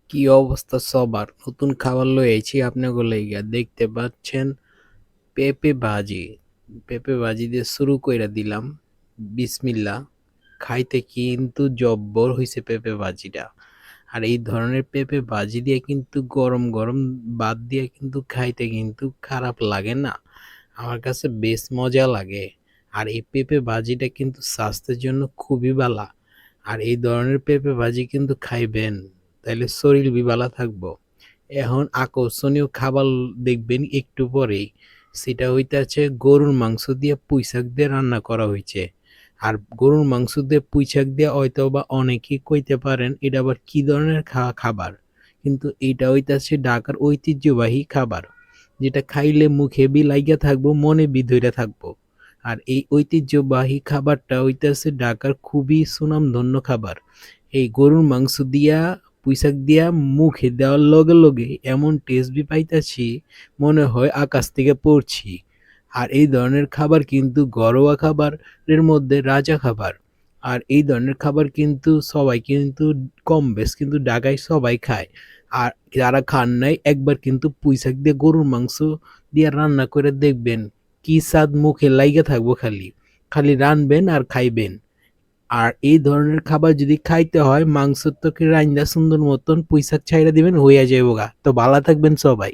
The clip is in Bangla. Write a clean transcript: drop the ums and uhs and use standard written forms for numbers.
কি অবস্থা সবার? নতুন খাবার লই আইছি আপনাগো লাইগা। দেখতে পাচ্ছেন পেঁপে ভাজি। পেঁপে ভাজি দিয়ে শুরু কইরা দিলাম। বিসমিল্লাহ। খাইতে কিন্তু জব্বর হইছে পেঁপে ভাজিটা। আর এই ধরনের পেঁপে ভাজি দিয়ে কিন্তু গরম গরম ভাত দিয়ে কিন্তু খাইতে কিন্তু খারাপ লাগে না। আমার কাছে বেশ মজা লাগে। আর এই পেঁপে ভাজিটা কিন্তু স্বাস্থ্যের জন্য খুবই বালা। আর এই ধরনের পেঁপে ভাজি কিন্তু খাইবেন, তাইলে শরীর বি বালা থাকবো। এখন আকর্ষণীয় খাবার দেখবেন একটু পরেই। সেটা হইতাছে গরুর মাংস দিয়ে পুঁইশাক দিয়ে রান্না করা হইছে। আর গরুর মাংস দিয়ে পুঁইশাক দিয়ে হয়তোবা অনেকেই কইতে পারেন এটা আবার কি ধরনের খাবার। কিন্তু এটা হইতাছে ঢাকার ঐতিহ্যবাহী খাবার। যেটা খাইলে মুখে বি লাইগা থাকবো, মনে বি ধইরা থাকবো। আর এই ঐতিহ্যবাহী খাবারটা হইতাছে ঢাকার খুবই সুনামধন্য খাবার। এই গরুর মাংস দিয়া পুঁইশাক দিয়া মুখে দেওয়ার লগে লগে এমন টেস্ট বি পাইতাছি, মনে হয় আকাশ থেকে পড়ছি। আর এই ধরনের খাবার কিন্তু ঘরোয়া খাবারের মধ্যে রাজা খাবার। আর এই ধরনের খাবার কিন্তু সবাই কিন্তু কম বেশ কিন্তু ঢাকায় সবাই খায়। আর যারা খান নাই একবার কিন্তু পুঁইশাক দিয়ে গরুর মাংস দিয়ে রান্না করে দেখবেন, কি স্বাদ মুখে লাইগা থাকবো খালি। খালি রানবেন আর খাইবেন। আর এই ধরনের খাবার যদি খাইতে হয় মাংসের থেকে রাইন্দা সুন্দর মতন পুঁইশাক ছাইড়া দিবেন হইয়া যাইব গা। তো ভালো থাকবেন সবাই।